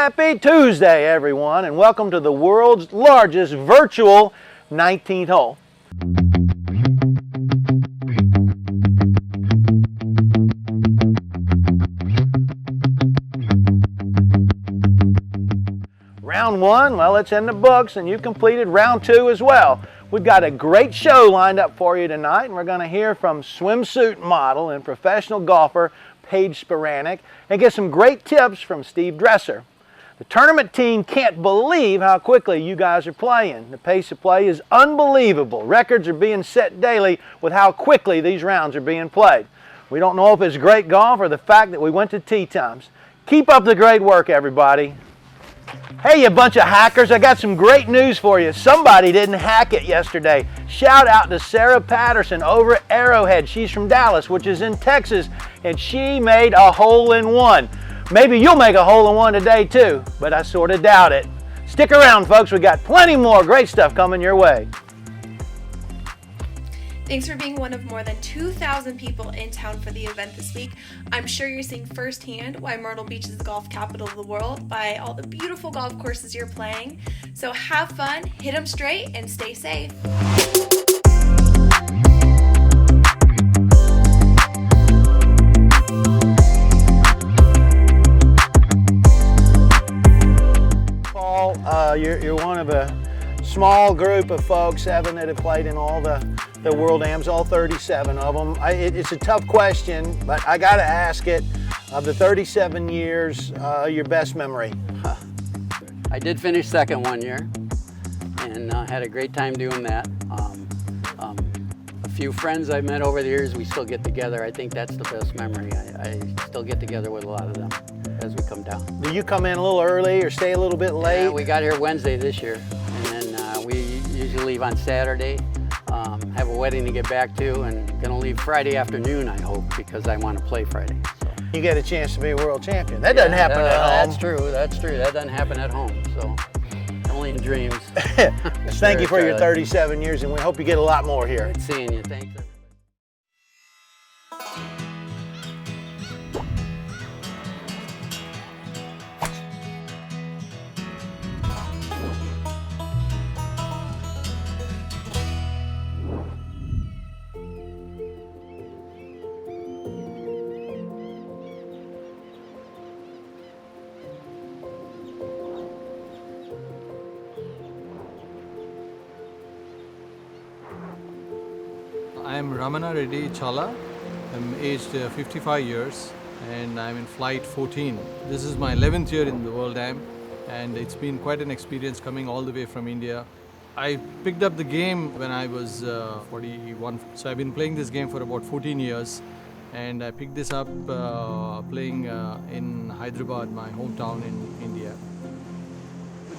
Happy Tuesday, everyone, and welcome to the world's largest virtual 19th hole. Round one, well, it's in the books, and you completed round two as well. We've got a great show lined up for you tonight, and we're going to hear from swimsuit model and professional golfer Paige Spiranac and get some great tips from Steve Dresser. The tournament team can't believe how quickly you guys are playing. The pace of play is unbelievable. Records are being set daily with how quickly these rounds are being played. We don't know if it's great golf or the fact that we went to tee times. Keep up the great work, everybody. Hey, you bunch of hackers, I got some great news for you. Somebody didn't hack it yesterday. Shout out to Sarah Patterson over at Arrowhead. She's from Dallas, which is in Texas, and she made a hole-in-one. Maybe you'll make a hole-in-one today too, but I sort of doubt it. Stick around, folks. We got plenty more great stuff coming your way. Thanks for being one of more than 2,000 people in town for the event this week. I'm sure you're seeing firsthand why Myrtle Beach is the golf capital of the world by all the beautiful golf courses you're playing. So have fun, hit them straight, and stay safe. Paul, you're one of a small group of folks, 7 that have played in all the World Ams, all 37 of them. It's a tough question, but I got to ask it. Of the 37 years, your best memory? I did finish second one year and had a great time doing that. A few friends I met over the years, we still get together. I think that's the best memory. I still get together with a lot of them as we come down. Do you come in a little early or stay a little bit late? Yeah, we got here Wednesday this year, and then we usually leave on Saturday. Have a wedding to get back to, and gonna leave Friday afternoon, I hope, because I want to play Friday. So. You get a chance to be a world champion. That doesn't happen at home. That's true. That doesn't happen at home. So only in dreams. Thank you for your 37 years, and we hope you get a lot more here. Good seeing you. Thanks. I am Ramana Reddy Chala. I'm aged 55 years and I'm in flight 14. This is my 11th year in the World Am, and it's been quite an experience coming all the way from India. I picked up the game when I was 41, so I've been playing this game for about 14 years, and I picked this up playing in Hyderabad, my hometown in India.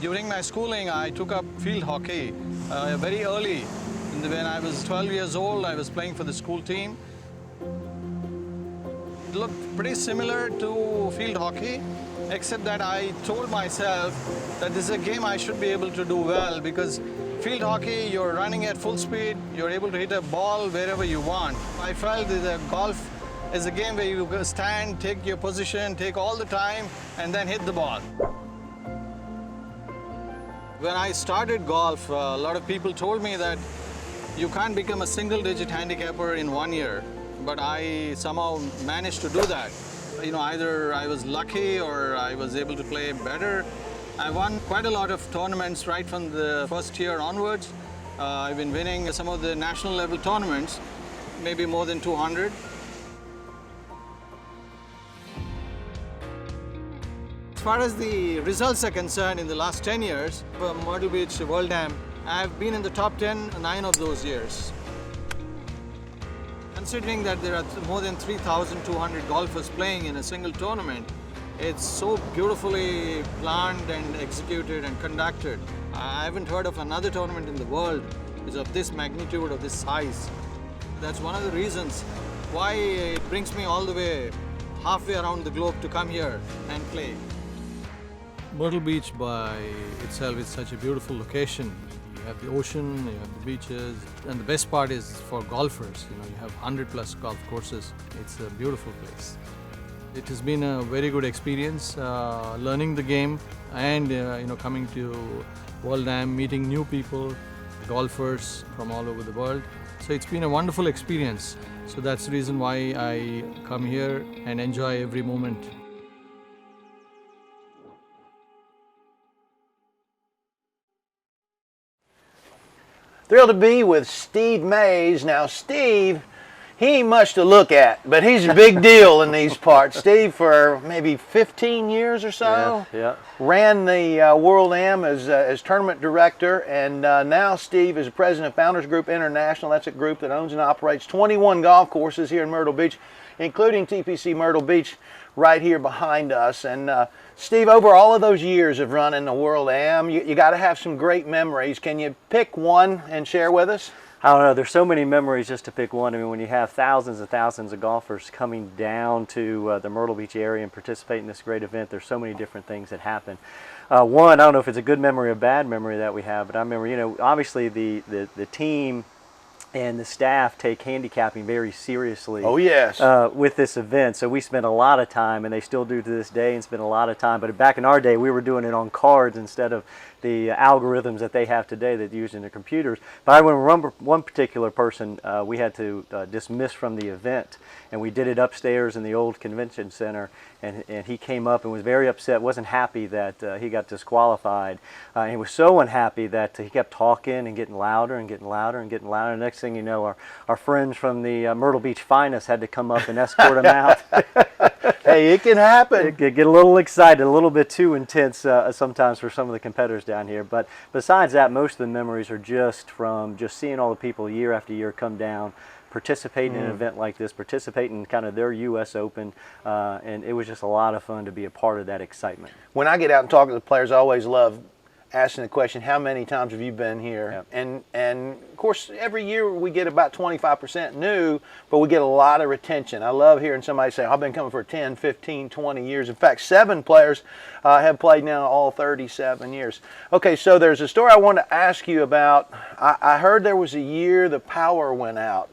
During my schooling, I took up field hockey very early. When I was 12 years old, I was playing for the school team. It looked pretty similar to field hockey, except that I told myself that this is a game I should be able to do well, because field hockey, you're running at full speed, you're able to hit a ball wherever you want. I felt that golf is a game where you stand, take your position, take all the time, and then hit the ball. When I started golf, a lot of people told me that you can't become a single-digit handicapper in 1 year, but I somehow managed to do that. You know, either I was lucky or I was able to play better. I won quite a lot of tournaments right from the first year onwards. I've been winning some of the national level tournaments, maybe more than 200. As far as the results are concerned, in the last 10 years, for Myrtle Beach World Am, I've been in the top 10 9 of those years. Considering that there are more than 3,200 golfers playing in a single tournament, it's so beautifully planned and executed and conducted. I haven't heard of another tournament in the world which is of this magnitude, of this size. That's one of the reasons why it brings me all the way halfway around the globe to come here and play. Myrtle Beach by itself is such a beautiful location. You have the ocean, you have the beaches, and the best part is for golfers. You know, you have 100+ golf courses. It's a beautiful place. It has been a very good experience learning the game and coming to World Am, meeting new people, golfers from all over the world. So it's been a wonderful experience. So that's the reason why I come here and enjoy every moment. Thrilled to be with Steve Mays. Now, Steve, he ain't much to look at, but he's a big deal in these parts. Steve, for maybe 15 years or so, ran the World Am as tournament director, and now Steve is president of Founders Group International. That's a group that owns and operates 21 golf courses here in Myrtle Beach, including TPC Myrtle Beach right here behind us. And Steve, over all of those years of running the World Am, you got to have some great memories. Can you pick one and share with us? I don't know, there's so many memories just to pick one. I mean, when you have thousands and thousands of golfers coming down to the Myrtle Beach area and participate in this great event, there's so many different things that happen. One, I don't know if it's a good memory or bad memory that we have, but I remember, obviously the team and the staff take handicapping very seriously. Oh, yes. With this event. So we spent a lot of time, and they still do to this day, and spend a lot of time. But back in our day, we were doing it on cards instead of the algorithms that they have today that they use in their computers. But I remember one particular person we had to dismiss from the event, and we did it upstairs in the old convention center, and he came up and was very upset, wasn't happy that he got disqualified. He was so unhappy that he kept talking and getting louder and getting louder and getting louder. And next thing you know, our friends from the Myrtle Beach Finest had to come up and escort him out. Hey, it can happen. It get a little excited, a little bit too intense sometimes for some of the competitors down here. But besides that, most of the memories are just from just seeing all the people year after year come down, participating in an event like this, participating in kind of their U.S. Open, and it was just a lot of fun to be a part of that excitement. When I get out and talk to the players, I always love asking the question, how many times have you been here? Yep. And of course, every year we get about 25% new, but we get a lot of retention. I love hearing somebody say, I've been coming for 10, 15, 20 years. In fact, 7 players have played now all 37 years. Okay, so there's a story I want to ask you about. I heard there was a year the power went out.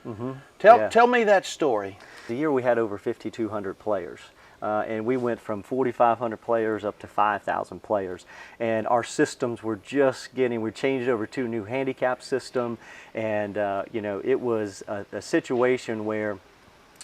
Mm-hmm. Tell me that story. The year we had over 5,200 players. And we went from 4,500 players up to 5,000 players. And our systems were just we changed over to a new handicap system. And, it was a situation where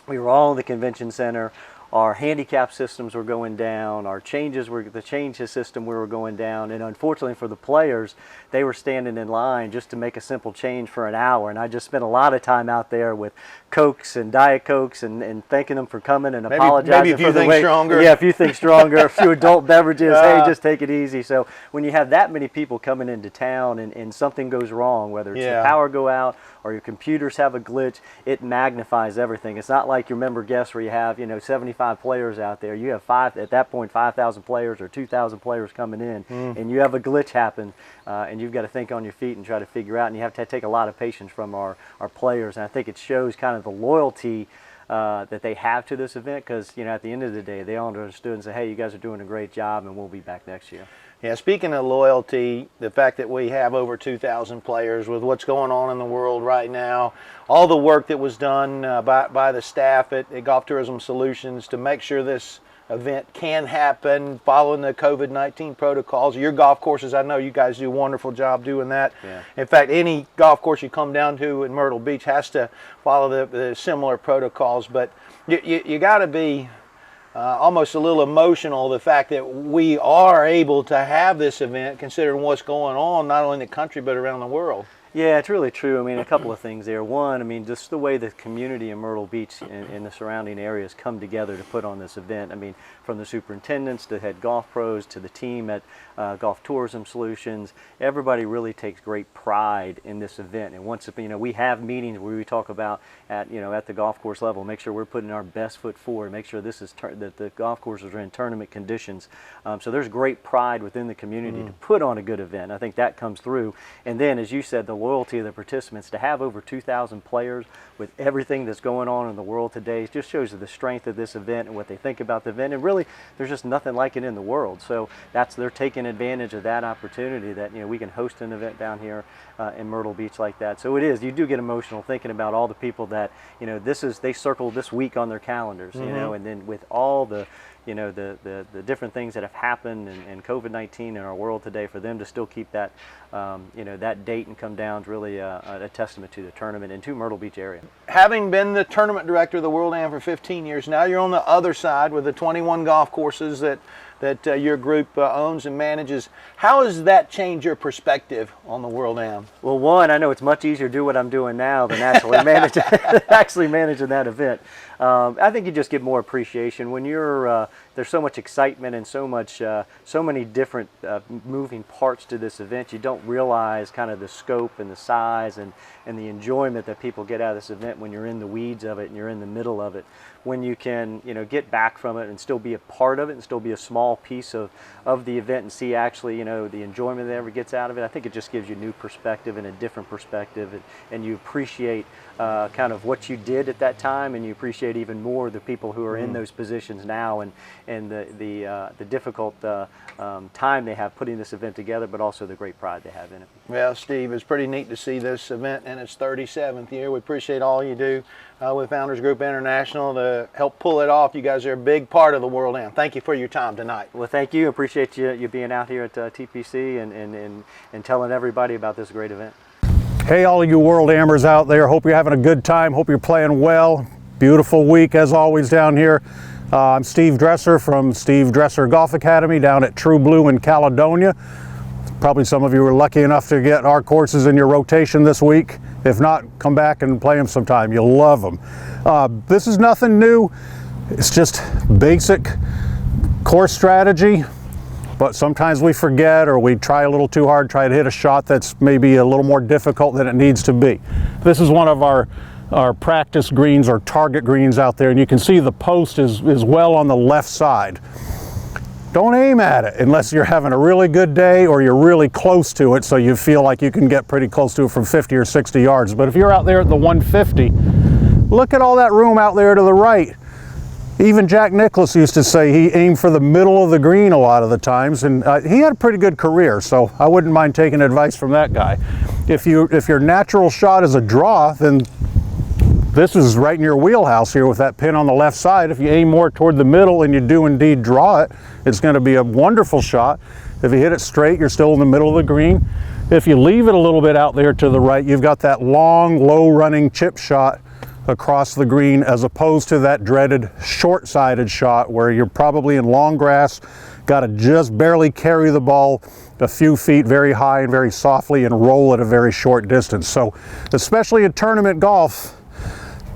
we were all in the convention center. Our handicap systems were going down. The changes system we were going down. And unfortunately for the players, they were standing in line just to make a simple change for an hour. And I just spent a lot of time out there with Cokes and Diet Cokes and thanking them for coming and apologizing maybe a few for the things wait. Stronger. Yeah, a few things stronger, a few adult beverages. Hey, just take it easy. So when you have that many people coming into town and something goes wrong, whether it's the power go out or your computers have a glitch, it magnifies everything. It's not like your member guests where you have 75 players out there. You have at that point 5,000 players or 2,000 players coming in, and you have a glitch happen, and you've got to think on your feet and try to figure out. And you have to take a lot of patience from our players. And I think it shows kind of the loyalty that they have to this event, because at the end of the day, they all understood and said, hey, you guys are doing a great job, and we'll be back next year. Yeah, speaking of loyalty, the fact that we have over 2,000 players with what's going on in the world right now, all the work that was done by the staff at Golf Tourism Solutions to make sure this event can happen, following the COVID-19 protocols. Your golf courses, I know you guys do a wonderful job doing that. Yeah. In fact, any golf course you come down to in Myrtle Beach has to follow the similar protocols, but you got to be almost a little emotional, the fact that we are able to have this event considering what's going on not only in the country but around the world. Yeah, it's really true. I mean, a couple of things there. One, I mean, just the way the community in Myrtle Beach and the surrounding areas come together to put on this event. I mean, from the superintendents to head golf pros to the team at Golf Tourism Solutions, everybody really takes great pride in this event. And once we have meetings where we talk about at the golf course level, make sure we're putting our best foot forward, make sure that the golf courses are in tournament conditions. So there's great pride within the community to put on a good event. I think that comes through. And then, as you said, the loyalty of the participants. To have over 2,000 players with everything that's going on in the world today just shows you the strength of this event and what they think about the event. And really, there's just nothing like it in the world. So they're taking advantage of that opportunity that, you know, we can host an event down here in Myrtle Beach like that. So it is, you do get emotional thinking about all the people that, you know, they circle this week on their calendars, you know, and then with all the, you know, the different things that have happened and COVID-19 in our world today, for them to still keep that, you know, that date and come down is really a testament to the tournament and to Myrtle Beach area. Having been the tournament director of the World Am for 15 years, now you're on the other side with the 21 golf courses that your group owns and manages. How has that changed your perspective on the World Am? Well, one, I know it's much easier to do what I'm doing now than actually managing that event. I think you just get more appreciation when you're there's so much excitement and so many different moving parts to this event. You don't realize kind of the scope and the size and the enjoyment that people get out of this event when you're in the weeds of it and you're in the middle of it. When you can, you know, get back from it and still be a part of it and still be a small piece of the event and see actually, you know, the enjoyment that ever gets out of it, I think it just gives you new perspective and a different perspective, and you appreciate kind of what you did at that time, and you appreciate even more the people who are in those positions now and the difficult time they have putting this event together, but also the great pride they have in it. Well, Steve, it's pretty neat to see this event in its 37th year. We appreciate all you do with Founders Group International to help pull it off. You guys are a big part of the World Am. Thank you for your time tonight. Well, thank you. Appreciate you being out here at TPC and telling everybody about this great event. Hey, all of you World Amers out there. Hope you're having a good time. Hope you're playing well. Beautiful week as always down here. I'm Steve Dresser from Steve Dresser Golf Academy down at True Blue in Caledonia. Probably some of you were lucky enough to get our courses in your rotation this week. If not, come back and play them sometime. You'll love them. This is nothing new. It's just basic course strategy, but sometimes we forget or we try a little too hard, try to hit a shot that's maybe a little more difficult than it needs to be. This is one of our practice greens or target greens out there, and you can see the post is well on the left side. Don't aim at it unless you're having a really good day or you're really close to it, so you feel like you can get pretty close to it from 50 or 60 yards. But if you're out there at the 150, look at all that room out there to the right. Even Jack Nicklaus used to say he aimed for the middle of the green a lot of the times, and he had a pretty good career, so I wouldn't mind taking advice from that guy. If your natural shot is a draw, then this is right in your wheelhouse here with that pin on the left side. If you aim more toward the middle and you do indeed draw it, it's going to be a wonderful shot. If you hit it straight, you're still in the middle of the green. If you leave it a little bit out there to the right, you've got that long, low-running chip shot across the green, as opposed to that dreaded short-sided shot where you're probably in long grass, got to just barely carry the ball a few feet very high and very softly and roll at a very short distance. So especially in tournament golf,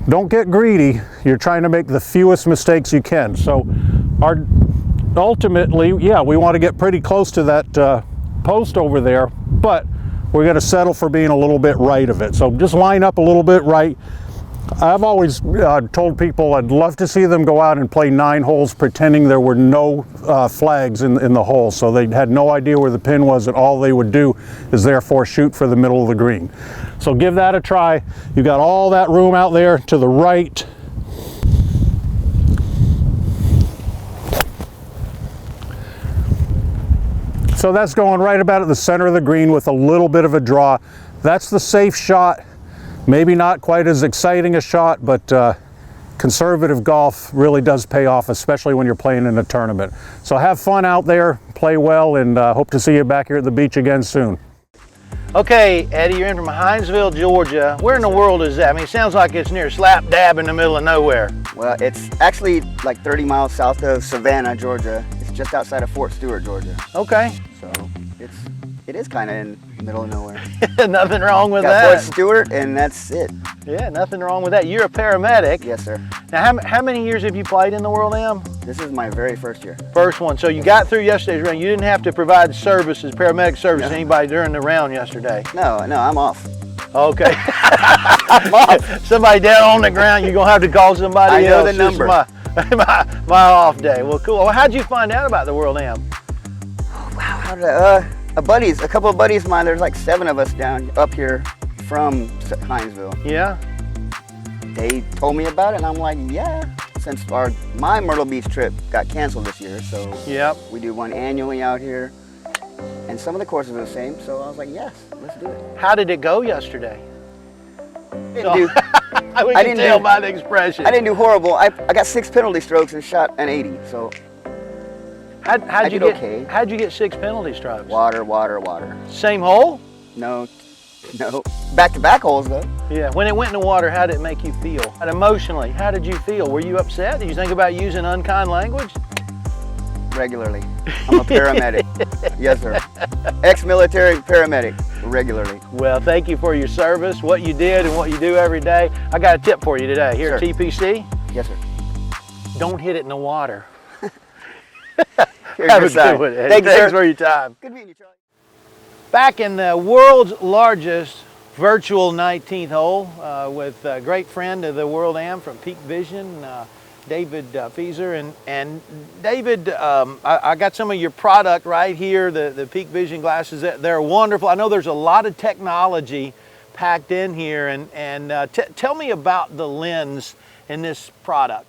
don't get greedy. You're trying to make the fewest mistakes you can. So ultimately, yeah, we want to get pretty close to that post over there, but we're going to settle for being a little bit right of it. So just line up a little bit right. I've always told people I'd love to see them go out and play 9 holes pretending there were no flags in the hole, so they had no idea where the pin was, and all they would do is therefore shoot for the middle of the green. So give that a try. You got all that room out there to the right. So that's going right about at the center of the green with a little bit of a draw. That's the safe shot. Maybe not quite as exciting a shot, but conservative golf really does pay off, especially when you're playing in a tournament. So have fun out there, play well, and hope to see you back here at the beach again soon. Okay, Eddie, you're in from Hinesville, Georgia. Where in the world is that? I mean, it sounds like it's near slap dab in the middle of nowhere. Well, it's actually like 30 miles south of Savannah, Georgia. It's just outside of Fort Stewart, Georgia. Okay. So it is kind of in the middle of nowhere. Nothing wrong with Got that. Fort Stewart, and that's it. Yeah, nothing wrong with that. You're a paramedic. Yes, sir. Now, how many years have you played in the World Am? This is my very first year. First one. So you got through yesterday's round. You didn't have to provide services, paramedic service to anybody during the round yesterday. No, I'm off. Okay. I'm off. Somebody down on the ground, you're going to have to call somebody else. I know the number. My off day. Well, cool. Well, how'd you find out about the World Am? Oh, wow. How did a couple of buddies of mine, there's like 7 of us up here from Hinesville. Yeah. They told me about it, and I'm like, yeah. Since my Myrtle Beach trip got canceled this year, so Yep. we do one annually out here, and some of the courses are the same. So I was like, yes, let's do it. How did it go yesterday? Didn't do, We can tell by the expression. I didn't do horrible. I got 6 penalty strokes and shot an 80. So How'd you did get? okay. How'd you get 6 penalty strokes? water, water, water. Same hole? No, back-to-back holes though. Yeah. When it went in the water, how did it make you feel? And emotionally, how did you feel? Were you upset? Did you think about using unkind language? Regularly. I'm a paramedic. Yes, sir. Ex-military paramedic. Regularly. Well, thank you for your service, what you did and what you do every day. I got a tip for you today. Here at Sure. TPC, Yes, sir. don't hit it in the water. Here's Have your a sign. good one. Thank you, Thanks sir. for your time. Good meeting you, Charlie. Back in the world's largest virtual 19th hole with a great friend of the World Am from Peak Vision, David Fieser. And David, I got some of your product right here, the Peak Vision glasses. They're wonderful. I know there's a lot of technology packed in here. And tell me about the lens in this product.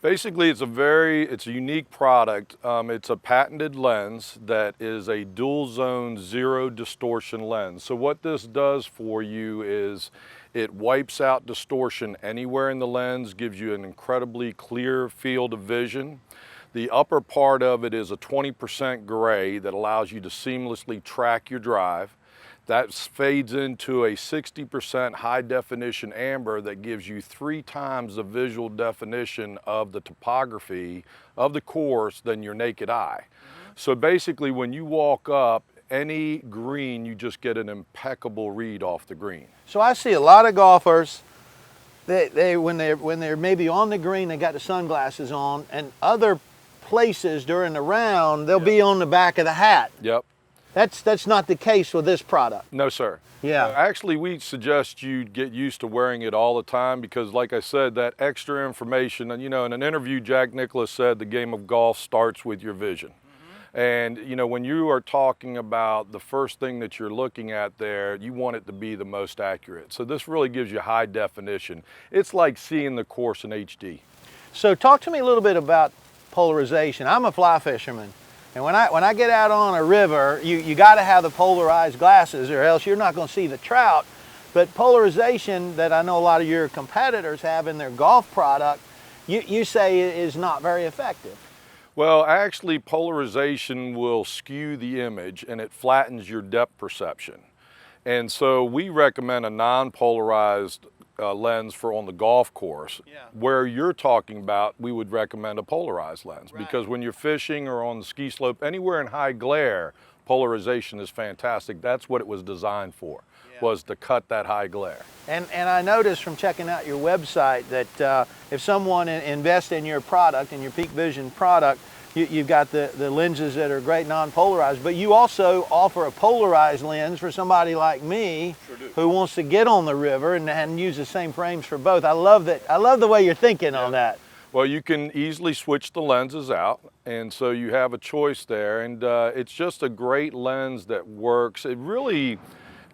Basically, it's a unique product. It's a patented lens that is a dual zone zero distortion lens. So what this does for you is it wipes out distortion anywhere in the lens, gives you an incredibly clear field of vision. The upper part of it is a 20% gray that allows you to seamlessly track your drive. That fades into a 60% high definition amber that gives you 3 times the visual definition of the topography of the course than your naked eye. So basically when you walk up any green, you just get an impeccable read off the green. So I see a lot of golfers, when they're maybe on the green, they got the sunglasses on, and other places during the round, they'll be on the back of the hat. Yep. That's not the case with this product. No, sir. Yeah. Actually, we suggest you get used to wearing it all the time because, like I said, that extra information, and you know, in an interview, Jack Nicklaus said the game of golf starts with your vision. And you know, when you are talking about the first thing that you're looking at there, you want it to be the most accurate. So this really gives you high definition. It's like seeing the course in HD. So talk to me a little bit about polarization. I'm a fly fisherman. And when I get out on a river, you got to have the polarized glasses or else you're not going to see the trout. But polarization that I know a lot of your competitors have in their golf product, you say is not very effective. Well, actually, polarization will skew the image and it flattens your depth perception. And so we recommend a non-polarized lens for on the golf course. Yeah. Where you're talking about, we would recommend a polarized lens because when you're fishing or on the ski slope, anywhere in high glare, polarization is fantastic. That's what it was designed for, was to cut that high glare. And I noticed from checking out your website that if someone invests in your product, in your Peak Vision product, you've got the lenses that are great non-polarized, but you also offer a polarized lens for somebody like me who wants to get on the river and use the same frames for both. I love that. I love the way you're thinking on that. Well, you can easily switch the lenses out, and so you have a choice there, and it's just a great lens that works. It really,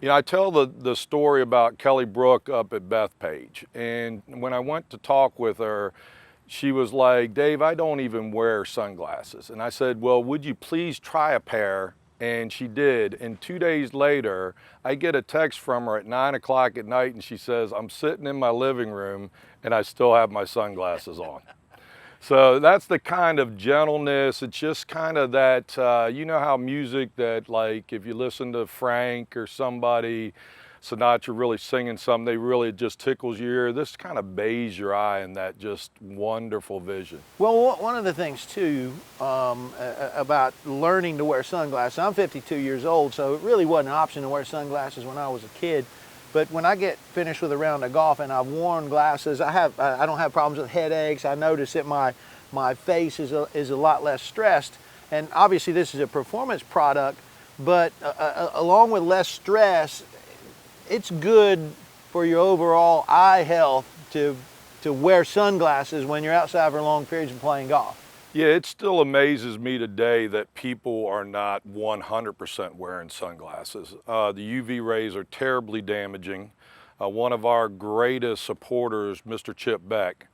you know, I tell the story about Kelly Brook up at Bethpage, and when I went to talk with her, she was like, Dave, I don't even wear sunglasses. And I said, well, would you please try a pair? And she did. And 2 days later, I get a text from her at 9 o'clock at night and she says, I'm sitting in my living room and I still have my sunglasses on. So that's the kind of gentleness. It's just kind of that, you know how music that, like, if you listen to Frank or somebody, Sinatra really singing something, they really just tickles your ear. This kind of bathes your eye in that just wonderful vision. Well, one of the things too about learning to wear sunglasses, I'm 52 years old, so it really wasn't an option to wear sunglasses when I was a kid. But when I get finished with a round of golf and I've worn glasses, I don't have problems with headaches. I notice that my face is a lot less stressed. And obviously this is a performance product, but along with less stress, it's good for your overall eye health to wear sunglasses when you're outside for long periods and playing golf. Yeah, it still amazes me today that people are not 100% wearing sunglasses. The UV rays are terribly damaging. One of our greatest supporters, Mr. Chip Beck,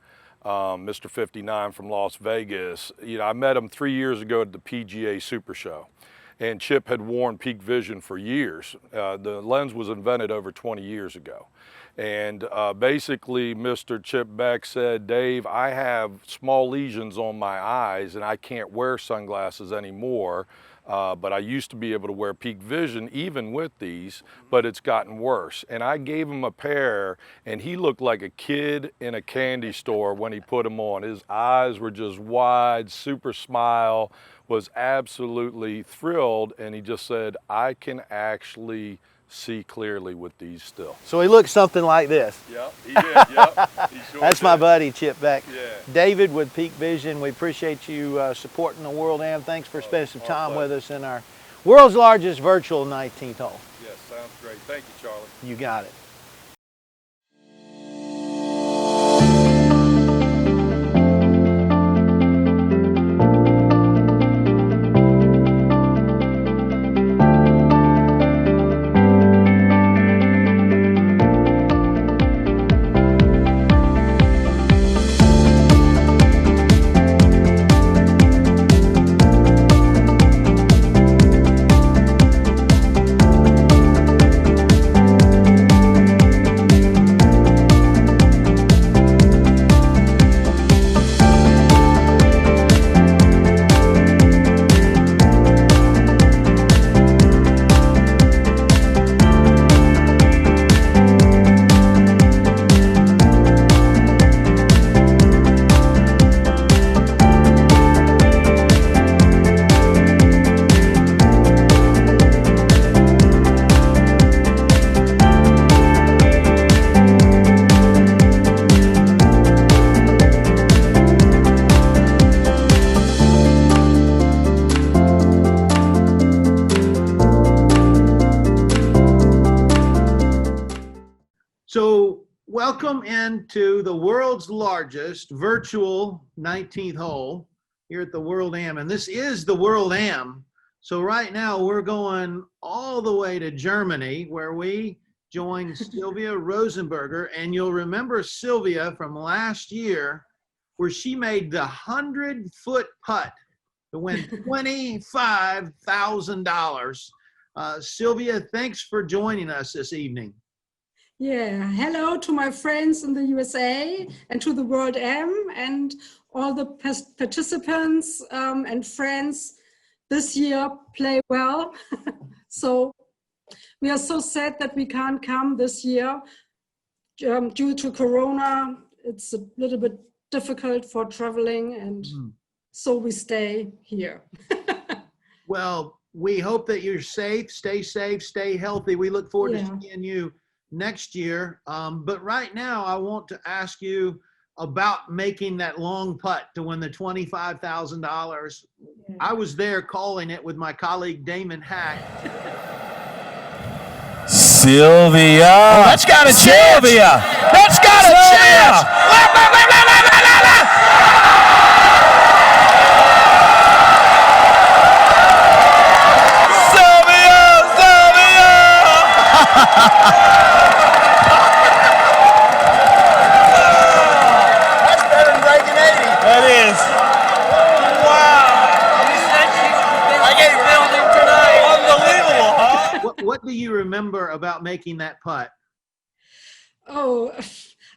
Mr. 59 from Las Vegas, I met him 3 years ago at the PGA Super Show. And Chip had worn Peak Vision for years. The lens was invented over 20 years ago. And basically, Mr. Chip Beck said, Dave, I have small lesions on my eyes and I can't wear sunglasses anymore. But I used to be able to wear Peak Vision even with these, but it's gotten worse. And I gave him a pair and he looked like a kid in a candy store when he put them on. His eyes were just wide, super smile, was absolutely thrilled. And he just said, I can actually see clearly with these still. So he looks something like this. Yep, he did, yep. He sure That's did. my buddy, Chip Beck. Yeah. David with Peak Vision, we appreciate you supporting the World Am. Thanks for spending some time with us in our world's largest virtual 19th hole. Yes, sounds great. Thank you, Charlie. You got it. So welcome into the world's largest virtual 19th hole here at the World Am. And this is the World Am. So right now we're going all the way to Germany where we joined Sylvia Rosenberger. And you'll remember Sylvia from last year where she made the 100-foot putt to win $25,000. Sylvia, thanks for joining us this evening. Yeah, hello to my friends in the USA and to the World Am and all the participants and friends this year play well. So we are so sad that we can't come this year due to Corona. It's a little bit difficult for traveling and so we stay here. Well, we hope that you're safe, stay healthy. We look forward to seeing you next year. But right now I want to ask you about making that long putt to win the $25,000. I was there calling it with my colleague Damon Hack. Sylvia! Oh, that's got a chance! Sylvia! That's got a chance! That's better than breaking 80. That is. Wow. I get building tonight. Unbelievable, huh? What do you remember about making that putt? Oh,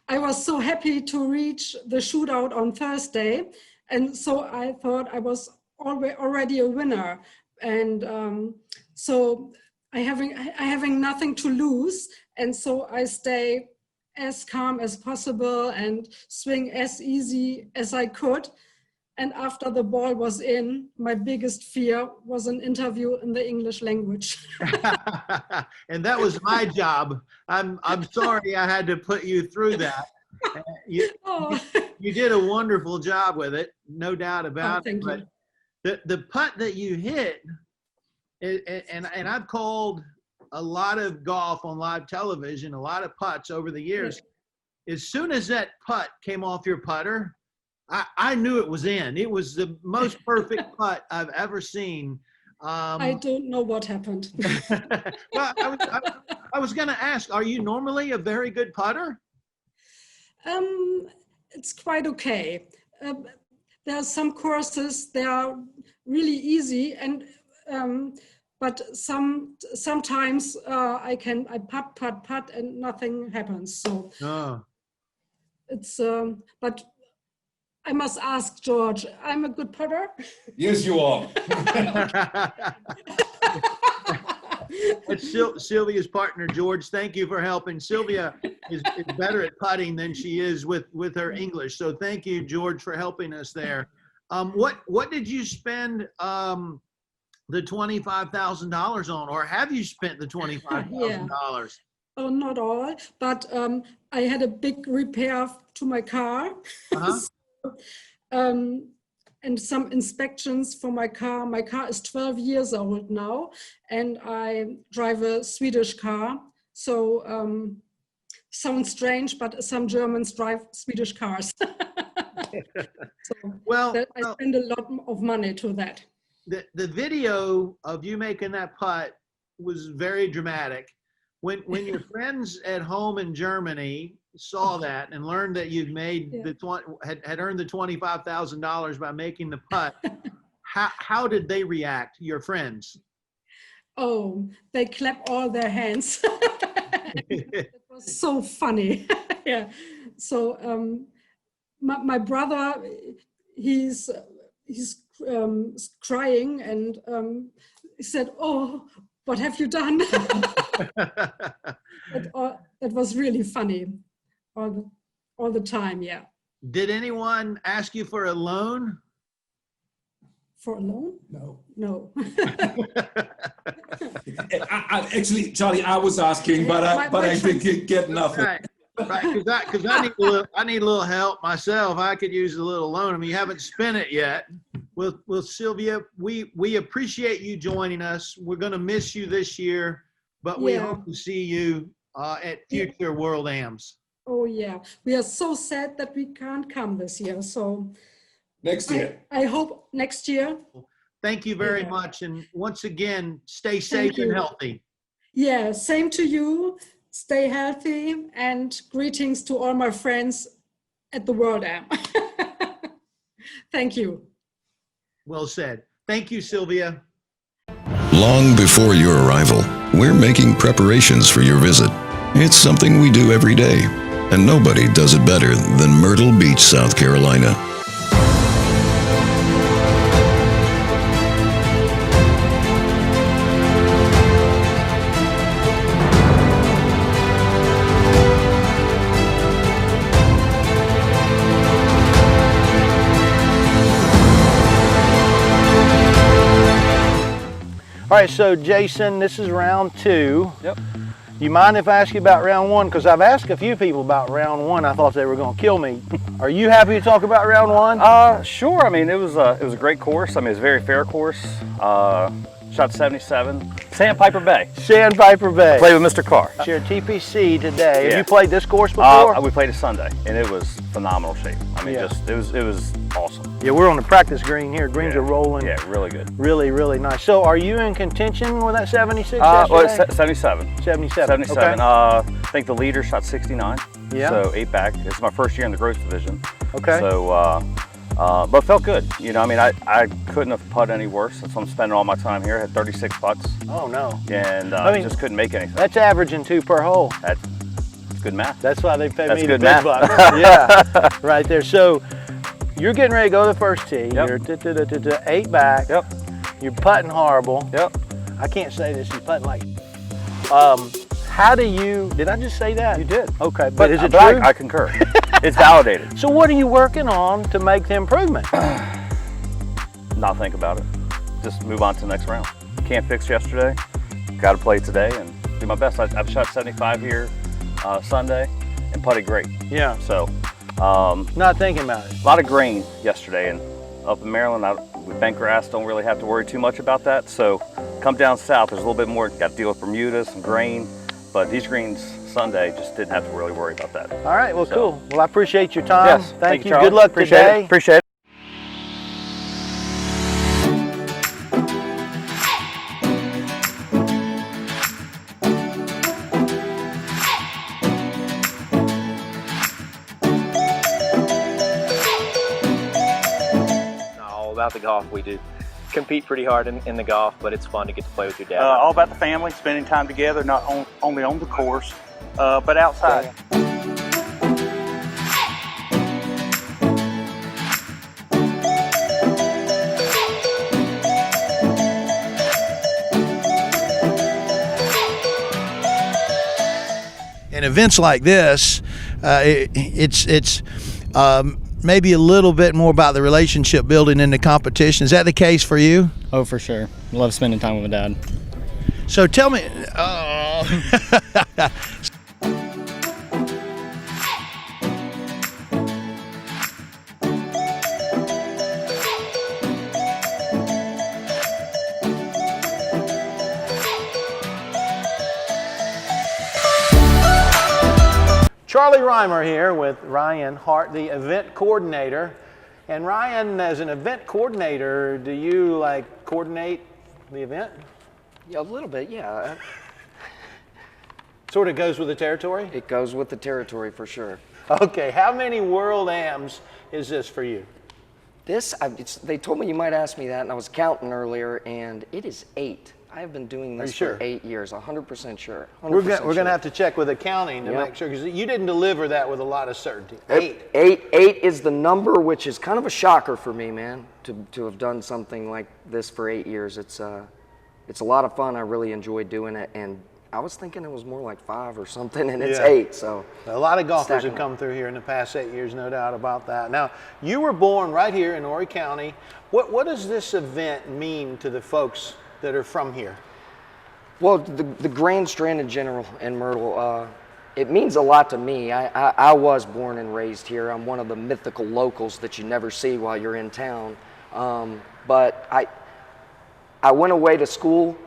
I was so happy to reach the shootout on Thursday. And so I thought I was already a winner. And so I having nothing to lose. And so I stay as calm as possible and swing as easy as I could. And after the ball was in, my biggest fear was an interview in the English language. And that was my job. I'm sorry I had to put you through that. You did a wonderful job with it, no doubt about it. But the putt that you hit, and I've called a lot of golf on live television, a lot of putts over the years. As soon as that putt came off your putter, I knew it was in. It was the most perfect putt I've ever seen. I don't know what happened. Well, I was going to ask, are you normally a very good putter? It's quite okay. There are some courses, they are really easy, and but sometimes I putt and nothing happens. So it's but I must ask George. I'm a good putter. Yes, you are. It's Sylvia's partner, George. Thank you for helping. Sylvia is better at putting than she is with her English. So thank you, George, for helping us there. What did you spend the $25,000 on, or have you spent the $25,000? Oh, not all, but I had a big repair to my car. And some inspections for my car. My car is 12 years old now, and I drive a Swedish car. So sounds strange, but some Germans drive Swedish cars. I spend a lot of money to that. The video of you making that putt was very dramatic. When your friends at home in Germany saw that and learned that you'd made had earned the $25,000 by making the putt, how did they react, your friends? Oh, they clap all their hands. It was so funny. Yeah. So my brother, he's crying, and he said, "Oh, what have you done?" It was really funny all the time, yeah. Did anyone ask you for a loan? For a loan? No. Actually, Charlie, I was asking, but I didn't get nothing. Right, because I need a little help myself. I could use a little loan. I mean, you haven't spent it yet. Well, Sylvia, we appreciate you joining us. We're going to miss you this year, but we hope to see you at future World Ams. Oh yeah, we are so sad that we can't come this year. So next year, I hope next year. Thank you very much, and once again, stay safe and healthy. Yeah, same to you. Stay healthy, and greetings to all my friends at the World Am. Thank you. Well said. Thank you, Sylvia. Long before your arrival, we're making preparations for your visit. It's something we do every day, and nobody does it better than Myrtle Beach, South Carolina. All right, so Jason, this is round 2. Yep. You mind if I ask you about round 1? Because I've asked a few people about round 1. I thought they were going to kill me. Are you happy to talk about round 1? Sure. I mean, it was a great course. I mean, it's a very fair course. Shot 77. Sandpiper Bay. Sandpiper Bay. Played with Mr. Carr. Your TPC today. Yeah. Have you played this course before? We played it Sunday, and it was phenomenal shape. I mean, it was awesome. Yeah, we're on the practice green here. Greens are rolling. Yeah, really good. Really, really nice. So, are you in contention with that 76 yesterday? Well, 77. 77. Okay. I think the leader shot 69. Yeah. So 8 back. It's my first year in the gross division. Okay. So, but felt good. You know, I mean, I couldn't have putted any worse. That's why I'm spending all my time here. I had 36 putts. Oh no. And just couldn't make anything. That's averaging 2 per hole. That's good math. That's why they pay me the good big math. bucks. Yeah, right there. So you're getting ready to go to the first tee. Yep. You're 8 back. Yep. You're putting horrible. Yep. I can't say this. You're putting like. How do you? Did I just say that? You did. Okay, but is it but true? I concur. It's validated. So what are you working on to make the improvement? Not think about it. Just move on to the next round. Can't fix yesterday. Got to play today and do my best. I've shot 75 here Sunday and putted great. Yeah. So. Not thinking about it. A lot of grain yesterday, and up in Maryland, with bent grass, don't really have to worry too much about that. So come down south, there's a little bit more. Got to deal with Bermuda, some grain, but these greens Sunday, just didn't have to really worry about that. All right, well, cool. Well, I appreciate your time. Yes, Thank you. Charlie. Good luck Appreciate today. it. Appreciate it. All about the golf. We do compete pretty hard in the golf, but it's fun to get to play with your dad. All about the family, spending time together, not only on the course, but outside. In events like this, it's maybe a little bit more about the relationship building in the competition. Is that the case for you? Oh, for sure. Love spending time with my dad. So tell me, Charlie Rymer here with Ryan Hart, the event coordinator. And Ryan, as an event coordinator, do you coordinate the event? Yeah, a little bit, yeah. Sort of goes with the territory? It goes with the territory for sure. Okay, how many World Ams is this for you? They told me you might ask me that, and I was counting earlier, and it is 8. I have been doing this for 8 years, 100% sure. 100% We're going to have to check with accounting to make sure, because you didn't deliver that with a lot of certainty. 8. 8 is the number, which is kind of a shocker for me, man, to have done something like this for 8 years. It's a lot of fun. I really enjoy doing it, and I was thinking it was more like 5 or something, and it's 8. So a lot of golfers have come through here in the past 8 years, no doubt about that. Now, you were born right here in Horry County. What does this event mean to the folks that are from here? Well, the Grand Strand in general in Myrtle, it means a lot to me. I was born and raised here. I'm one of the mythical locals that you never see while you're in town. But I went away to school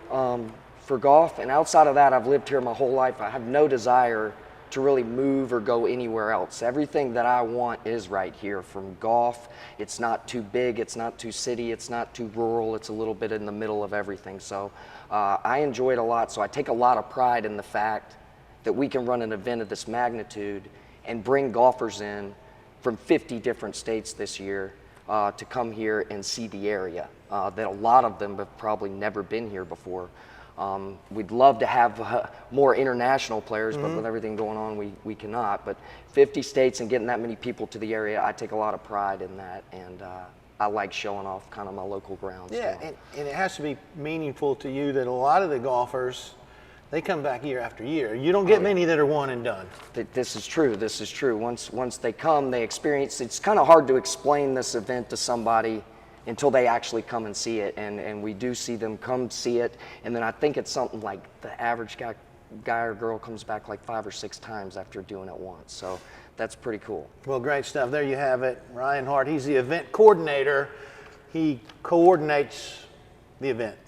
for golf, and outside of that, I've lived here my whole life. I have no desire to really move or go anywhere else. Everything that I want is right here. From golf, it's not too big, it's not too city, it's not too rural, it's a little bit in the middle of everything. So I enjoy it a lot, so I take a lot of pride in the fact that we can run an event of this magnitude and bring golfers in from 50 different states this year to come here and see the area, that a lot of them have probably never been here before. We'd love to have more international players, but with everything going on, we cannot. But 50 states and getting that many people to the area, I take a lot of pride in that, and I like showing off kind of my local grounds. Yeah, and it has to be meaningful to you that a lot of the golfers, they come back year after year. You don't get many that are one and done. This is true. This is true. Once they come, they experience. It's kind of hard to explain this event to somebody until they actually come and see it, and we do see them come see it, and then I think it's something like the average guy or girl comes back like 5 or 6 times after doing it once, so that's pretty cool. Well, great stuff. There you have it. Ryan Hart, he's the event coordinator. He coordinates the event.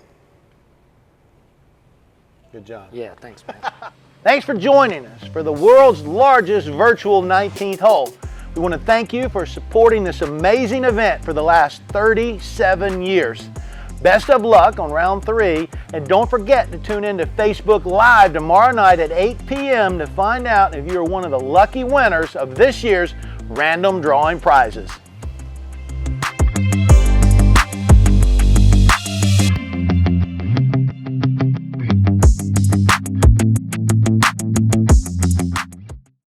Good job. Yeah, thanks, man. Thanks for joining us for the world's largest virtual 19th hole. We want to thank you for supporting this amazing event for the last 37 years. Best of luck on round 3, and don't forget to tune in to Facebook Live tomorrow night at 8 p.m. to find out if you're one of the lucky winners of this year's random drawing prizes.